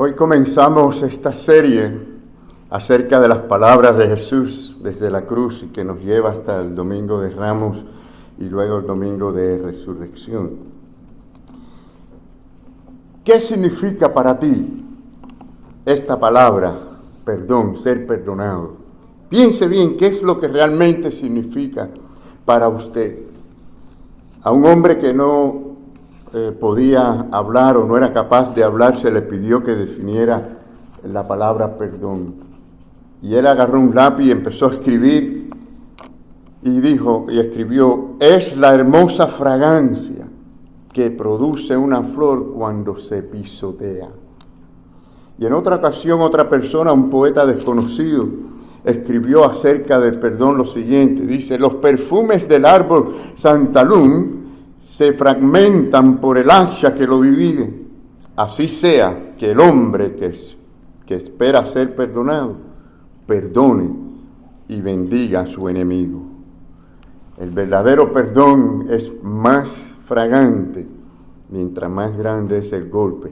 Hoy comenzamos esta serie acerca de las palabras de Jesús desde la cruz y que nos lleva hasta el Domingo de Ramos y luego el Domingo de Resurrección. ¿Qué significa para ti esta palabra, perdón, ser perdonado? Piense bien qué es lo que realmente significa para usted. A un hombre que no podía hablar o no era capaz de hablar, se le pidió que definiera la palabra perdón. Y él agarró un lápiz y empezó a escribir y escribió: es la hermosa fragancia que produce una flor cuando se pisotea. Y en otra ocasión, otra persona, un poeta desconocido, escribió acerca del perdón lo siguiente: dice, los perfumes del árbol santalún se fragmentan por el hacha que lo divide. Así sea que el hombre que espera ser perdonado, perdone y bendiga a su enemigo. El verdadero perdón es más fragante mientras más grande es el golpe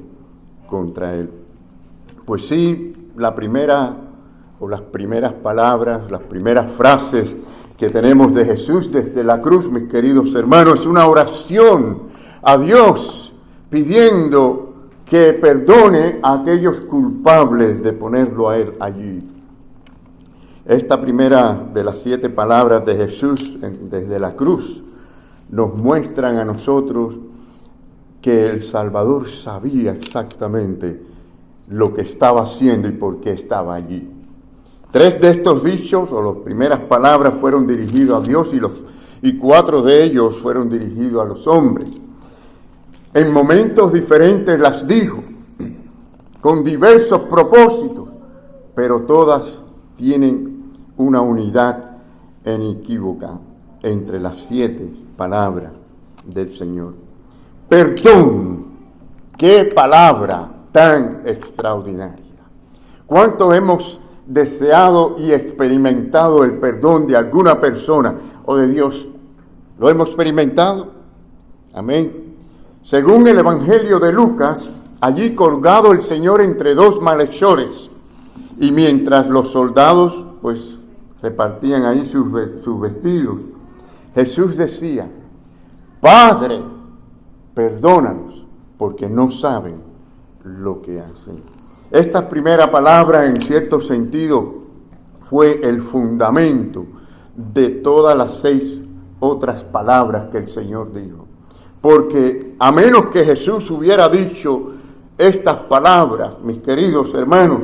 contra él. Pues sí, las primeras palabras, las primeras frases que tenemos de Jesús desde la cruz, mis queridos hermanos, es una oración a Dios pidiendo que perdone a aquellos culpables de ponerlo a Él allí. Esta primera de las 7 palabras de Jesús desde la cruz nos muestran a nosotros que el Salvador sabía exactamente lo que estaba haciendo y por qué estaba allí. 3 de estos dichos, o las primeras palabras, fueron dirigidos a Dios y 4 de ellos fueron dirigidos a los hombres. En momentos diferentes las dijo, con diversos propósitos, pero todas tienen una unidad inequívoca entre las 7 palabras del Señor. Perdón, qué palabra tan extraordinaria. ¿Cuánto hemos deseado y experimentado el perdón de alguna persona o de Dios? ¿Lo hemos experimentado? Amén. Según el Evangelio de Lucas, allí colgado el Señor entre 2 malhechores, y mientras los soldados pues repartían ahí sus vestidos, Jesús decía: Padre, perdónanos, porque no saben lo que hacen. Esta primera palabra, en cierto sentido, fue el fundamento de todas las 6 otras palabras que el Señor dijo. Porque a menos que Jesús hubiera dicho estas palabras, mis queridos hermanos,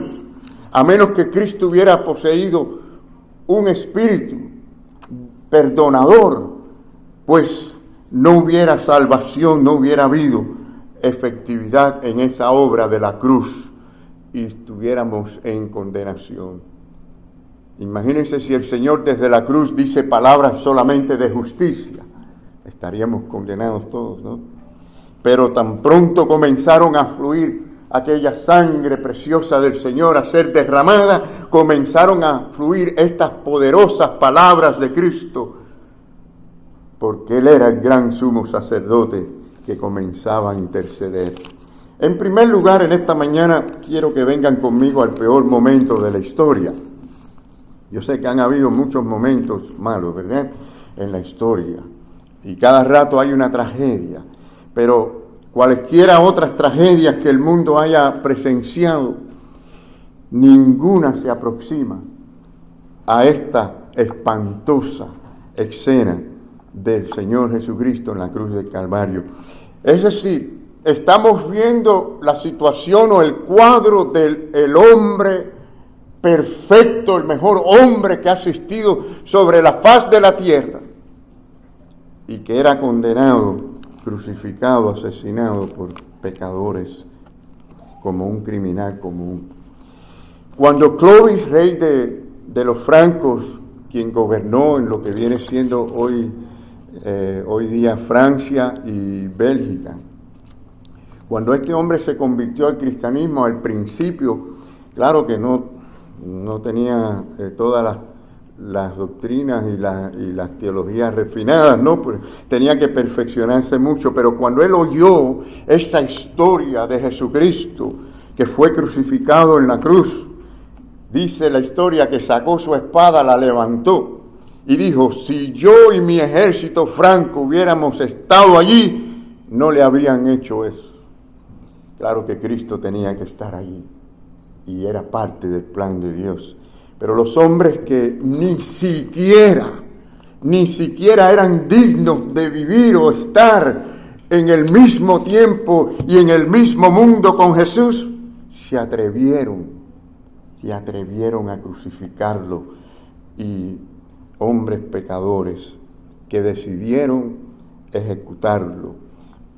a menos que Cristo hubiera poseído un espíritu perdonador, pues no hubiera salvación, no hubiera habido efectividad en esa obra de la cruz y estuviéramos en condenación. Imagínense si el Señor desde la cruz dice palabras solamente de justicia, estaríamos condenados todos, ¿no? Pero tan pronto comenzaron a fluir aquella sangre preciosa del Señor a ser derramada, comenzaron a fluir estas poderosas palabras de Cristo, porque Él era el gran sumo sacerdote que comenzaba a interceder. En primer lugar, en esta mañana quiero que vengan conmigo al peor momento de la historia. Yo sé que han habido muchos momentos malos, ¿verdad?, en la historia, y cada rato hay una tragedia, pero cualesquiera otras tragedias que el mundo haya presenciado, ninguna se aproxima a esta espantosa escena del Señor Jesucristo en la cruz del Calvario. Es decir, estamos viendo la situación o el cuadro del hombre perfecto, el mejor hombre que ha existido sobre la faz de la tierra y que era condenado, crucificado, asesinado por pecadores como un criminal común. Cuando Clovis, rey de los francos, quien gobernó en lo que viene siendo hoy día Francia y Bélgica, cuando este hombre se convirtió al cristianismo, al principio, claro que no tenía todas las doctrinas y las teologías refinadas, ¿no? Pues tenía que perfeccionarse mucho, pero cuando él oyó esa historia de Jesucristo, que fue crucificado en la cruz. Dice la historia que sacó su espada, la levantó y dijo: si yo y mi ejército franco hubiéramos estado allí, no le habrían hecho eso. Claro que Cristo tenía que estar allí y era parte del plan de Dios. Pero los hombres que ni siquiera eran dignos de vivir o estar en el mismo tiempo y en el mismo mundo con Jesús, se atrevieron a crucificarlo, y hombres pecadores que decidieron ejecutarlo.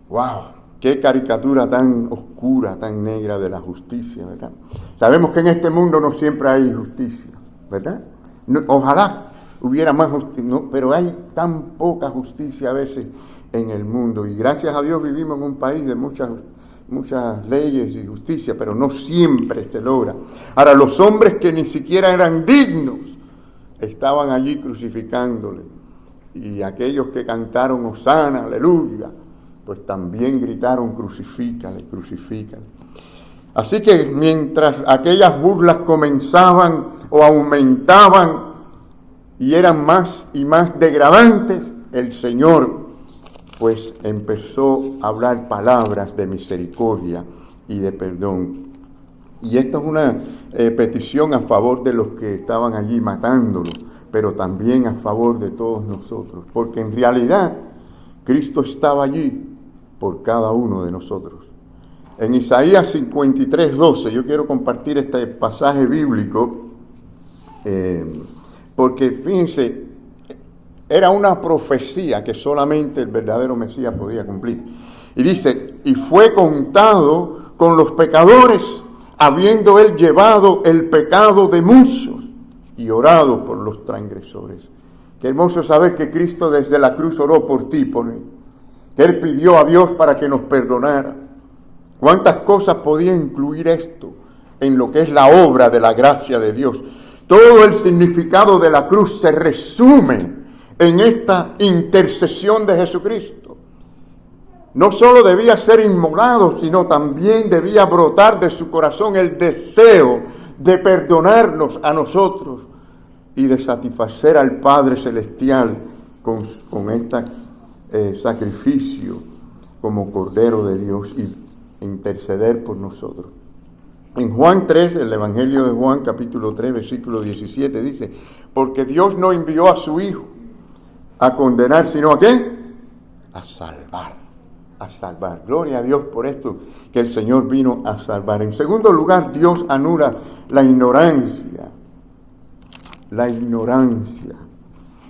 ¡Wow! ¡Qué caricatura tan oscura, tan negra de la justicia!, ¿verdad? Sabemos que en este mundo no siempre hay justicia, ¿verdad? No, ojalá hubiera más justicia, no, pero hay tan poca justicia a veces en el mundo, y gracias a Dios vivimos en un país de muchas leyes y justicia, pero no siempre se logra. Ahora, los hombres que ni siquiera eran dignos estaban allí crucificándole, y aquellos que cantaron Hosana, aleluya, pues también gritaron: crucifícale, crucifícale. Así que mientras aquellas burlas comenzaban o aumentaban y eran más y más degradantes, el Señor pues empezó a hablar palabras de misericordia y de perdón. Y esto es una petición a favor de los que estaban allí matándolo, pero también a favor de todos nosotros, porque en realidad Cristo estaba allí por cada uno de nosotros. En Isaías 53:12, yo quiero compartir este pasaje bíblico, porque fíjense, era una profecía que solamente el verdadero Mesías podía cumplir. Y dice: y fue contado con los pecadores, habiendo él llevado el pecado de muchos y orado por los transgresores. Qué hermoso saber que Cristo desde la cruz oró por ti, por mí. Que él pidió a Dios para que nos perdonara. ¿Cuántas cosas podía incluir esto en lo que es la obra de la gracia de Dios? Todo el significado de la cruz se resume en esta intercesión de Jesucristo. No solo debía ser inmolado, sino también debía brotar de su corazón el deseo de perdonarnos a nosotros y de satisfacer al Padre Celestial con este sacrificio como Cordero de Dios y interceder por nosotros. En Juan 3, el Evangelio de Juan, capítulo 3, versículo 17, dice: porque Dios no envió a su Hijo a condenar, sino ¿a qué? A salvar. Gloria a Dios por esto, que el Señor vino a salvar. En segundo lugar, Dios anula la ignorancia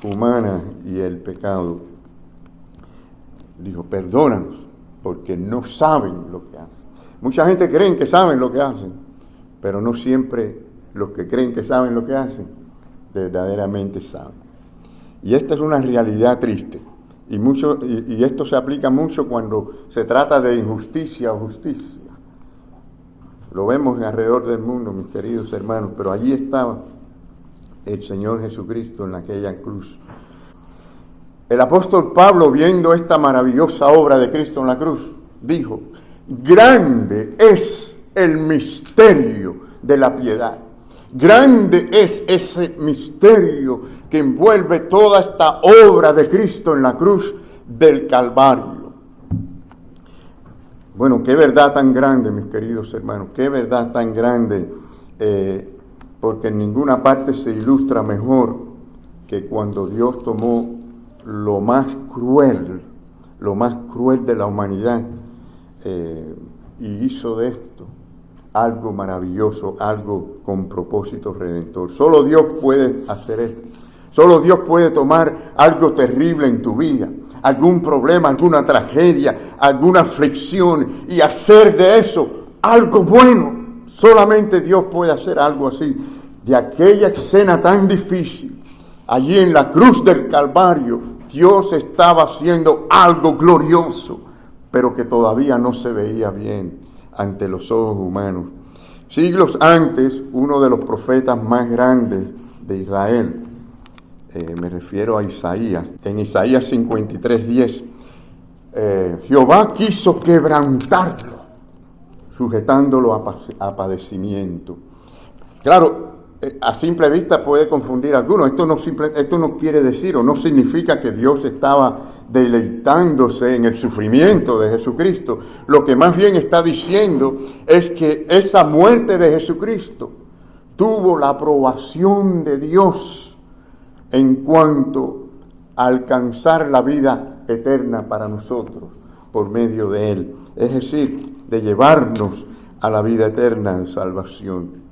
humana y el pecado. Dijo: perdónanos, porque no saben lo que hacen. Mucha gente cree que saben lo que hacen, pero no siempre los que creen que saben lo que hacen, verdaderamente saben. Y esta es una realidad triste. Y esto se aplica mucho cuando se trata de injusticia o justicia. Lo vemos alrededor del mundo, mis queridos hermanos, pero allí estaba el Señor Jesucristo en aquella cruz. El apóstol Pablo, viendo esta maravillosa obra de Cristo en la cruz, dijo: grande es el misterio de la piedad. Grande es ese misterio que envuelve toda esta obra de Cristo en la cruz del Calvario. Bueno, qué verdad tan grande, mis queridos hermanos, qué verdad tan grande, porque en ninguna parte se ilustra mejor que cuando Dios tomó lo más cruel de la humanidad, y hizo de esto algo maravilloso, algo con propósito redentor. Solo Dios puede hacer esto. Solo Dios puede tomar algo terrible en tu vida, algún problema, alguna tragedia, alguna aflicción, y hacer de eso algo bueno. Solamente Dios puede hacer algo así. De aquella escena tan difícil, allí en la cruz del Calvario, Dios estaba haciendo algo glorioso, pero que todavía no se veía bien ante los ojos humanos. Siglos antes, uno de los profetas más grandes de Israel, me refiero a Isaías, en Isaías 53:10, Jehová quiso quebrantarlo. sujetándolo a padecimiento. Claro, a simple vista puede confundir a algunos. Esto no quiere decir o no significa que Dios estaba deleitándose en el sufrimiento de Jesucristo. Lo que más bien está diciendo es que esa muerte de Jesucristo tuvo la aprobación de Dios en cuanto a alcanzar la vida eterna para nosotros por medio de Él. Es decir, de llevarnos a la vida eterna en salvación.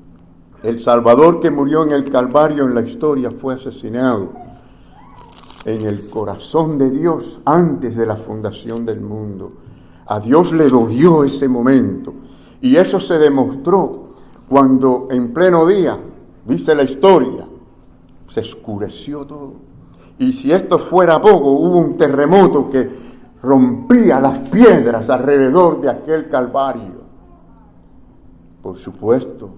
El Salvador que murió en el Calvario en la historia fue asesinado en el corazón de Dios antes de la fundación del mundo. A Dios le dolió ese momento y eso se demostró cuando en pleno día, dice la historia, se oscureció todo. Y si esto fuera poco, hubo un terremoto que rompía las piedras alrededor de aquel Calvario. Por supuesto,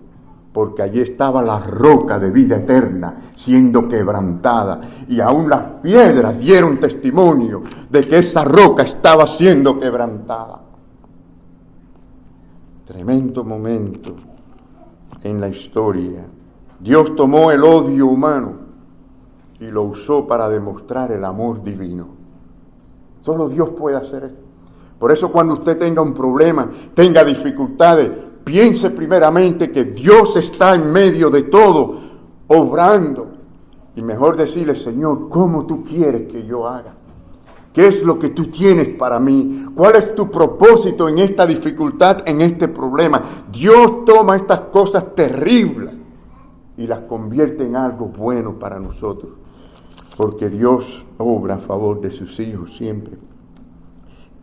porque allí estaba la roca de vida eterna siendo quebrantada, y aún las piedras dieron testimonio de que esa roca estaba siendo quebrantada. Tremendo momento en la historia. Dios tomó el odio humano y lo usó para demostrar el amor divino. Solo Dios puede hacer esto. Por eso cuando usted tenga un problema, tenga dificultades, piense primeramente que Dios está en medio de todo, obrando. Y mejor decirle, Señor, ¿cómo tú quieres que yo haga? ¿Qué es lo que tú tienes para mí? ¿Cuál es tu propósito en esta dificultad, en este problema? Dios toma estas cosas terribles y las convierte en algo bueno para nosotros. Porque Dios obra a favor de sus hijos siempre.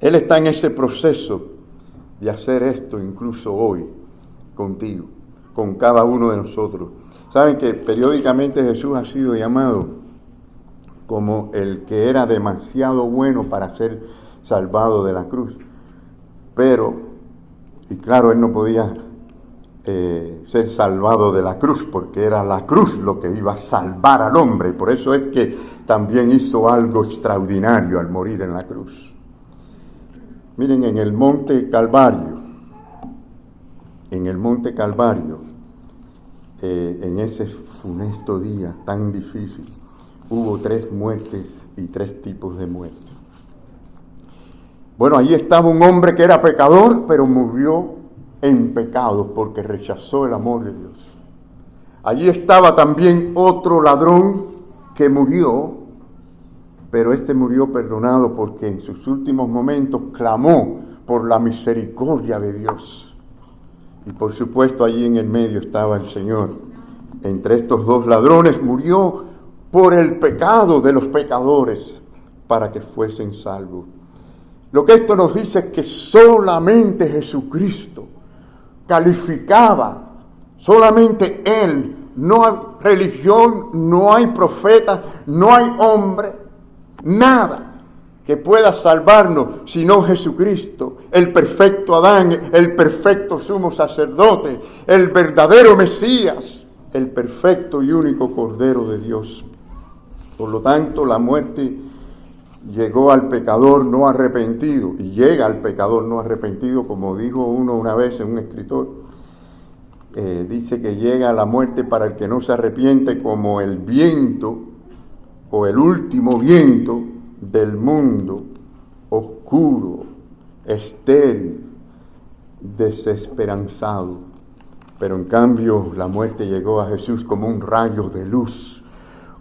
Él está en ese proceso de hacer esto incluso hoy, contigo, con cada uno de nosotros. Saben que periódicamente Jesús ha sido llamado como el que era demasiado bueno para ser salvado de la cruz. Pero, y claro, Él no podía ser salvado de la cruz, porque era la cruz lo que iba a salvar al hombre. Por eso es que también hizo algo extraordinario al morir en la cruz. Miren, en el monte Calvario, en ese funesto día tan difícil, hubo 3 muertes y 3 tipos de muerte. Bueno, allí estaba un hombre que era pecador, pero murió en pecado porque rechazó el amor de Dios. Allí estaba también otro ladrón que murió, pero este murió perdonado porque en sus últimos momentos clamó por la misericordia de Dios. Y por supuesto allí en el medio estaba el Señor. Entre estos 2 ladrones murió por el pecado de los pecadores para que fuesen salvos. Lo que esto nos dice es que solamente Jesucristo calificaba, solamente Él. No hay religión, no hay profeta, no hay hombre, nada que pueda salvarnos sino Jesucristo, el perfecto Adán, el perfecto sumo sacerdote, el verdadero Mesías, el perfecto y único Cordero de Dios. Por lo tanto, la muerte llegó al pecador no arrepentido, y llega al pecador no arrepentido, como dijo uno una vez en un escritor. Dice que llega la muerte para el que no se arrepiente como el viento o el último viento del mundo, oscuro, estéril, desesperanzado. Pero en cambio la muerte llegó a Jesús como un rayo de luz,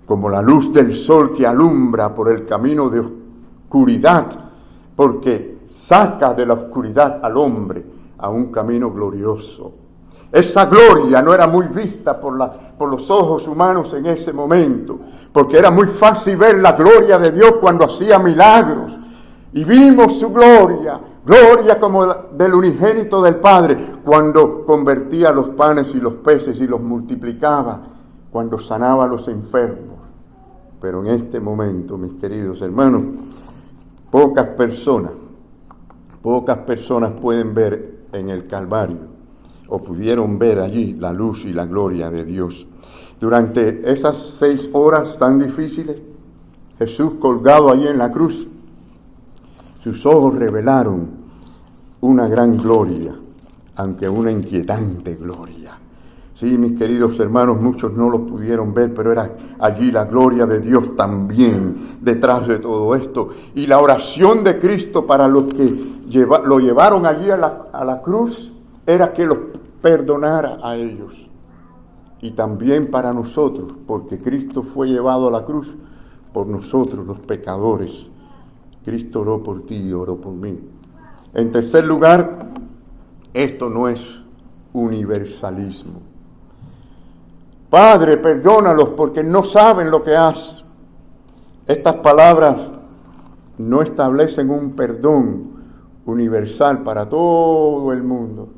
como la luz del sol que alumbra por el camino de oscuridad, porque saca de la oscuridad al hombre a un camino glorioso. Esa gloria no era muy vista por los ojos humanos en ese momento, porque era muy fácil ver la gloria de Dios cuando hacía milagros. Y vimos su gloria como del unigénito del Padre, cuando convertía los panes y los peces y los multiplicaba, cuando sanaba a los enfermos. Pero en este momento, mis queridos hermanos, pocas personas pueden ver en el Calvario, o pudieron ver allí la luz y la gloria de Dios. Durante esas 6 horas tan difíciles, Jesús colgado allí en la cruz, sus ojos revelaron una gran gloria, aunque una inquietante gloria. Sí, mis queridos hermanos, muchos no lo pudieron ver, pero era allí la gloria de Dios también detrás de todo esto. Y la oración de Cristo para los que lo llevaron allí a la cruz era que los perdonara a ellos. Y también para nosotros, porque Cristo fue llevado a la cruz por nosotros, los pecadores. Cristo oró por ti y oró por mí. En tercer lugar, esto no es universalismo. Padre, perdónalos porque no saben lo que hacen. Estas palabras no establecen un perdón universal para todo el mundo.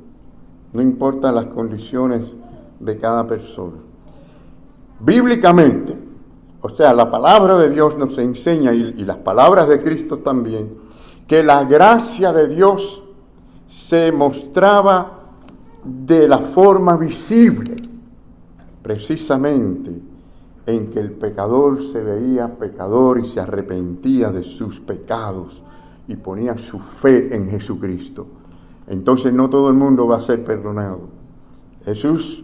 No importan las condiciones de cada persona. Bíblicamente, o sea, la palabra de Dios nos enseña, y las palabras de Cristo también, que la gracia de Dios se mostraba de la forma visible, precisamente en que el pecador se veía pecador y se arrepentía de sus pecados y ponía su fe en Jesucristo. Entonces no todo el mundo va a ser perdonado. Jesús,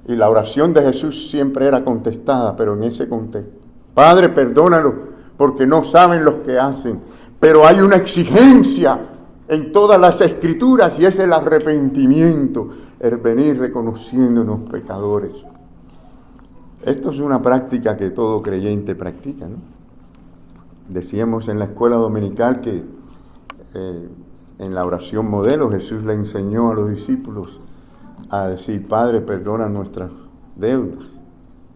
y la oración de Jesús siempre era contestada, pero en ese contexto. Padre, perdónalos porque no saben lo que hacen. Pero hay una exigencia en todas las Escrituras y es el arrepentimiento, el venir reconociéndonos pecadores. Esto es una práctica que todo creyente practica, ¿no? Decíamos en la escuela dominical que en la oración modelo Jesús le enseñó a los discípulos a decir: Padre, perdona nuestras deudas,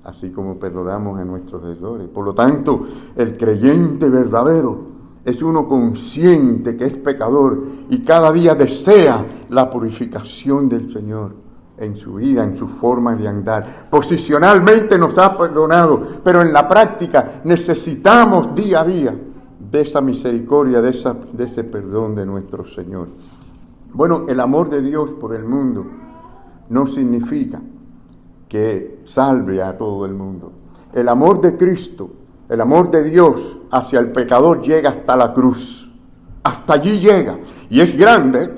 así como perdonamos a nuestros deudores. Por lo tanto, el creyente verdadero es uno consciente que es pecador y cada día desea la purificación del Señor en su vida, en su forma de andar. Posicionalmente nos ha perdonado, pero en la práctica necesitamos día a día de esa misericordia, de ese perdón de nuestro Señor. Bueno, el amor de Dios por el mundo no significa que salve a todo el mundo. El amor de Cristo, el amor de Dios hacia el pecador llega hasta la cruz. Hasta allí llega. Y es grande,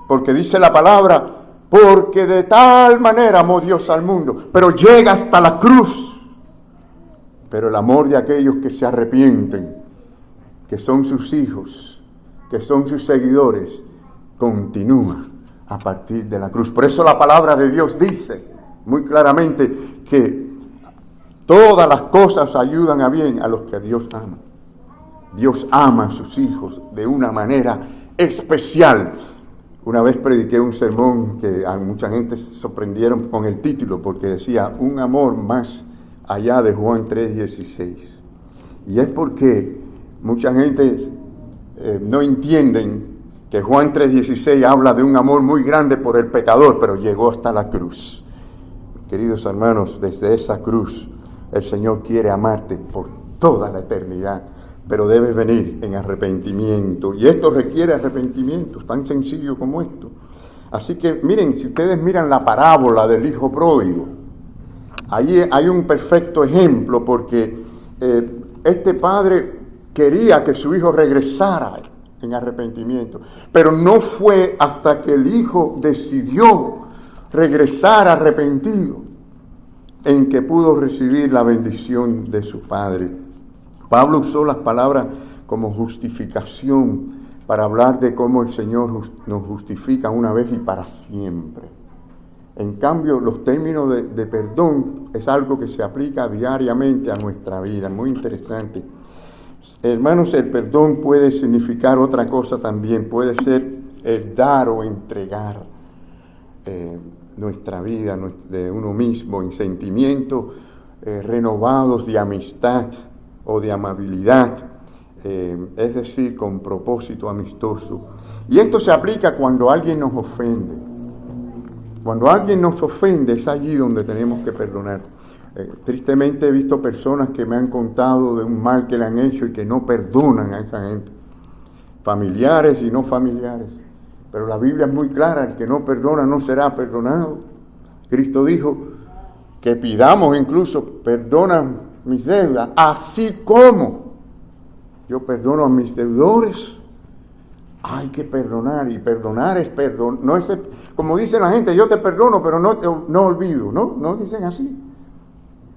porque dice la palabra: porque de tal manera amó Dios al mundo. Pero llega hasta la cruz. Pero el amor de aquellos que se arrepienten, que son sus hijos, que son sus seguidores, continúa a partir de la cruz. Por eso la palabra de Dios dice muy claramente que todas las cosas ayudan a bien a los que a Dios aman. Dios ama a sus hijos de una manera especial. Una vez prediqué un sermón que a mucha gente se sorprendieron con el título, porque decía: un amor más allá de Juan 3:16. Y es porque mucha gente no entienden que Juan 3:16 habla de un amor muy grande por el pecador, pero llegó hasta la cruz. Queridos hermanos, desde esa cruz el Señor quiere amarte por toda la eternidad, pero debes venir en arrepentimiento. Y esto requiere arrepentimiento, tan sencillo como esto. Así que miren, si ustedes miran la parábola del hijo pródigo, allí hay un perfecto ejemplo, porque este padre quería que su hijo regresara en arrepentimiento, pero no fue hasta que el hijo decidió regresar arrepentido en que pudo recibir la bendición de su padre. Pablo usó las palabras como justificación para hablar de cómo el Señor nos justifica una vez y para siempre. En cambio, los términos de perdón es algo que se aplica diariamente a nuestra vida. Muy interesante. Hermanos, el perdón puede significar otra cosa también. Puede ser el dar o entregar nuestra vida de uno mismo en sentimientos renovados de amistad o de amabilidad, es decir, con propósito amistoso. Y esto se aplica cuando alguien nos ofende. Cuando alguien nos ofende es allí donde tenemos que perdonar. Tristemente he visto personas que me han contado de un mal que le han hecho y que no perdonan a esa gente, familiares y no familiares. Pero la Biblia es muy clara: el que no perdona no será perdonado. Cristo dijo que pidamos incluso: perdona mis deudas, así como yo perdono a mis deudores. Hay que perdonar, y perdonar es perdón. No es, como dice la gente, yo te perdono, pero no olvido. No dicen así.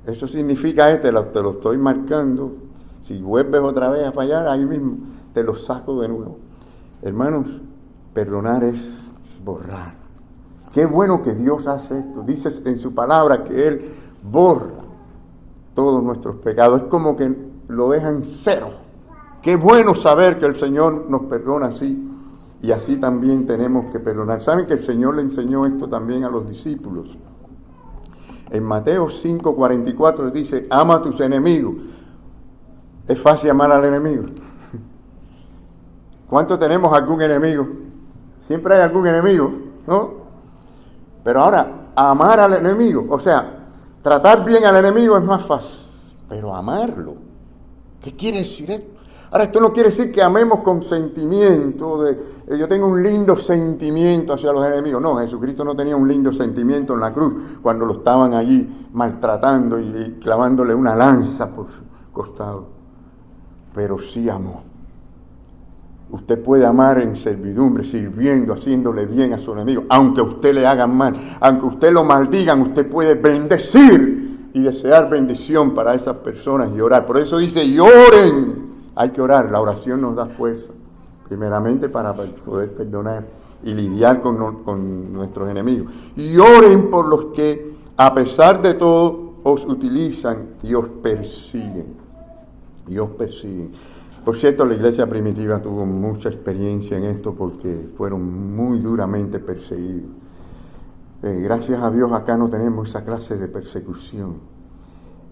Eso significa, te lo estoy marcando. Si vuelves otra vez a fallar, ahí mismo te lo saco de nuevo. Hermanos, perdonar es borrar. Qué bueno que Dios hace esto. Dice en su palabra que Él borra todos nuestros pecados. Es como que lo dejan cero. Qué bueno saber que el Señor nos perdona así. Y así también tenemos que perdonar. ¿Saben que el Señor le enseñó esto también a los discípulos? En Mateo 5:44 dice, ama a tus enemigos. Es fácil amar al enemigo. ¿Cuánto tenemos algún enemigo? Siempre hay algún enemigo, ¿no? Pero ahora, amar al enemigo, o sea, tratar bien al enemigo es más fácil. Pero amarlo, ¿qué quiere decir esto? Ahora, esto no quiere decir que amemos con sentimiento, yo tengo un lindo sentimiento hacia los enemigos. No, Jesucristo no tenía un lindo sentimiento en la cruz cuando lo estaban allí maltratando y clavándole una lanza por su costado. Pero sí amó. Usted puede amar en servidumbre, sirviendo, haciéndole bien a su enemigo, aunque a usted le hagan mal, aunque usted lo maldigan, usted puede bendecir y desear bendición para esas personas y orar. Por eso dice, y oren. Hay que orar, la oración nos da fuerza, primeramente para poder perdonar y lidiar con nuestros enemigos. Y oren por los que, a pesar de todo, os utilizan y os persiguen. Y os persiguen. Por cierto, la iglesia primitiva tuvo mucha experiencia en esto porque fueron muy duramente perseguidos. Gracias a Dios acá no tenemos esa clase de persecución,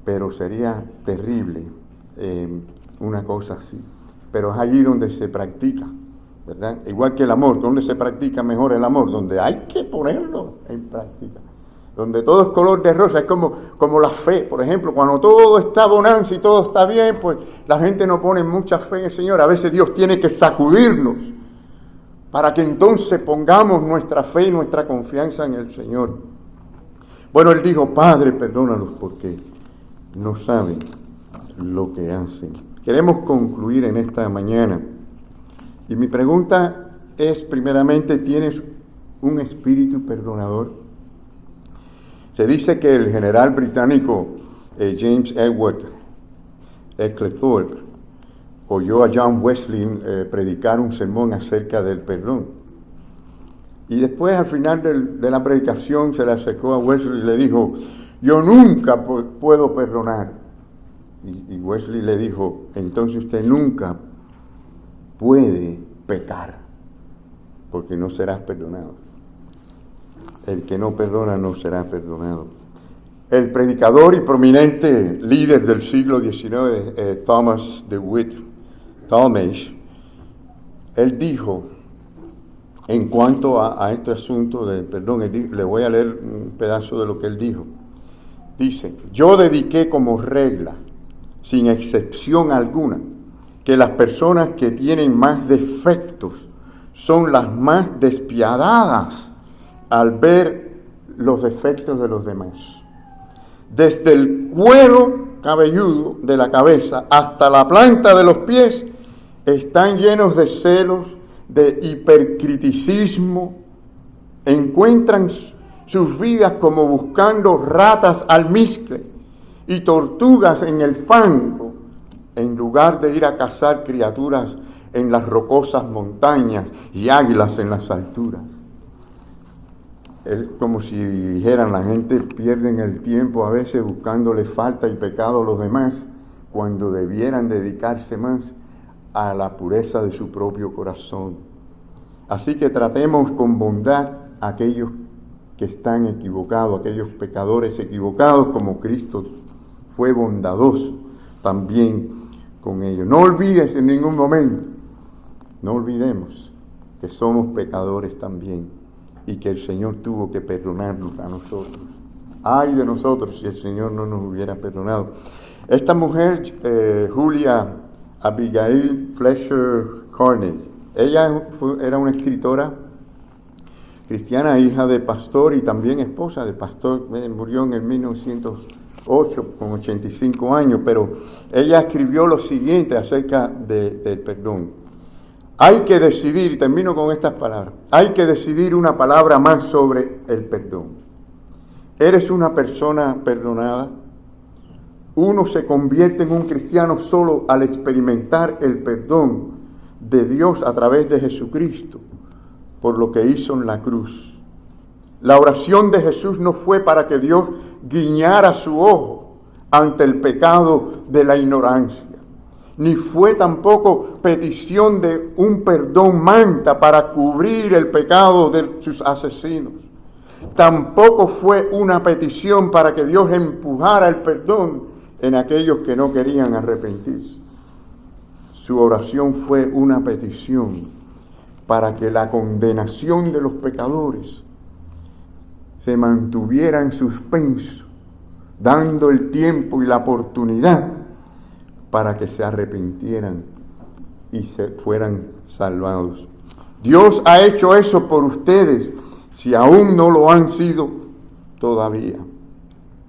pero sería terrible una cosa así. Pero es allí donde se practica, ¿verdad? Igual que el amor, donde se practica mejor el amor, donde hay que ponerlo en práctica. Donde todo es color de rosa, es como la fe, por ejemplo, cuando todo está bonanza y todo está bien, pues la gente no pone mucha fe en el Señor. A veces Dios tiene que sacudirnos para que entonces pongamos nuestra fe y nuestra confianza en el Señor. Bueno, Él dijo, Padre, perdónalos porque no saben lo que hacen. Queremos concluir en esta mañana. Y mi pregunta es, primeramente, ¿tienes un espíritu perdonador? Se dice que el general británico James Edward Cleethorpes oyó a John Wesley predicar un sermón acerca del perdón. Y después, al final de la predicación, se le acercó a Wesley y le dijo, yo nunca puedo perdonar. Y Wesley le dijo, entonces usted nunca puede pecar, porque no serás perdonado. El que no perdona no será perdonado. El predicador y prominente líder del siglo XIX, Thomas DeWitt Talmage, él dijo, en cuanto a este asunto del perdón, le voy a leer un pedazo de lo que él dijo. Dice, yo dediqué como regla, sin excepción alguna, que las personas que tienen más defectos son las más despiadadas al ver los defectos de los demás. Desde el cuero cabelludo de la cabeza hasta la planta de los pies están llenos de celos, de hipercriticismo, encuentran sus vidas como buscando ratas almizcle y tortugas en el fango, en lugar de ir a cazar criaturas en las rocosas montañas y águilas en las alturas. Es como si dijeran, la gente pierde el tiempo a veces buscándole falta y pecado a los demás, cuando debieran dedicarse más a la pureza de su propio corazón. Así que tratemos con bondad a aquellos que están equivocados, aquellos pecadores equivocados, como Cristo fue bondadoso también con ellos. No olvides en ningún momento, no olvidemos que somos pecadores también y que el Señor tuvo que perdonarnos a nosotros. Ay de nosotros si el Señor no nos hubiera perdonado. Esta mujer, Julia Abigail Fletcher Cornell, ella era una escritora cristiana, hija de pastor y también esposa de pastor. Murió en el 1908 con 85 años, pero ella escribió lo siguiente acerca del perdón. Hay que decidir, y termino con estas palabras, hay que decidir una palabra más sobre el perdón. ¿Eres una persona perdonada? Uno se convierte en un cristiano solo al experimentar el perdón de Dios a través de Jesucristo por lo que hizo en la cruz. La oración de Jesús no fue para que Dios guiñara su ojo ante el pecado de la ignorancia, ni fue tampoco petición de un perdón manta para cubrir el pecado de sus asesinos. Tampoco fue una petición para que Dios empujara el perdón en aquellos que no querían arrepentirse. Su oración fue una petición para que la condenación de los pecadores se mantuviera en suspenso, dando el tiempo y la oportunidad para que se arrepintieran y se fueran salvados. Dios ha hecho eso por ustedes, si aún no lo han sido todavía.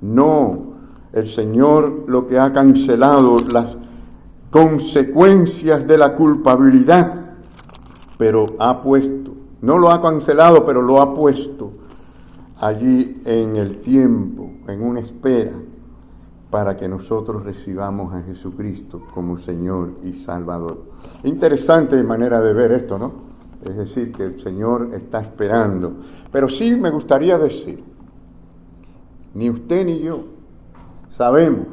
No, el Señor lo que ha cancelado las consecuencias de la culpabilidad, pero ha puesto, no lo ha cancelado, pero lo ha puesto allí en el tiempo, en una espera, para que nosotros recibamos a Jesucristo como Señor y Salvador. Interesante manera de ver esto, ¿no? Es decir, que el Señor está esperando. Pero sí me gustaría decir, ni usted ni yo sabemos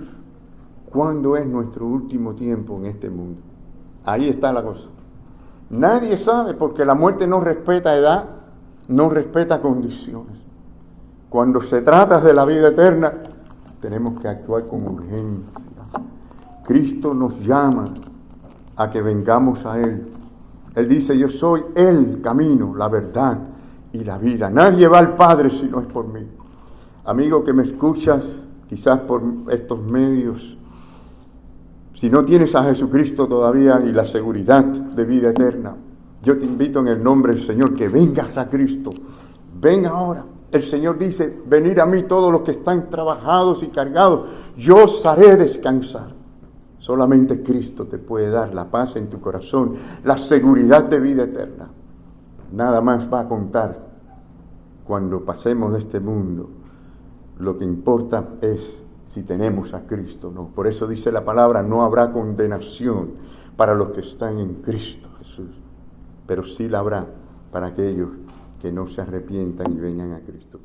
cuándo es nuestro último tiempo en este mundo. Ahí está la cosa. Nadie sabe, porque la muerte no respeta edad, no respeta condiciones. Cuando se trata de la vida eterna, tenemos que actuar con urgencia. Cristo nos llama a que vengamos a Él. Él dice, yo soy el camino, la verdad y la vida. Nadie va al Padre si no es por mí. Amigo que me escuchas, quizás por estos medios, si no tienes a Jesucristo todavía y la seguridad de vida eterna, yo te invito en el nombre del Señor que vengas a Cristo. Ven ahora. El Señor dice, venid a mí todos los que están trabajados y cargados, yo os haré descansar. Solamente Cristo te puede dar la paz en tu corazón, la seguridad de vida eterna. Nada más va a contar cuando pasemos de este mundo. Lo que importa es si tenemos a Cristo, ¿no? Por eso dice la palabra, no habrá condenación para los que están en Cristo Jesús, pero sí la habrá para aquellos que no se arrepientan y vengan a Cristo.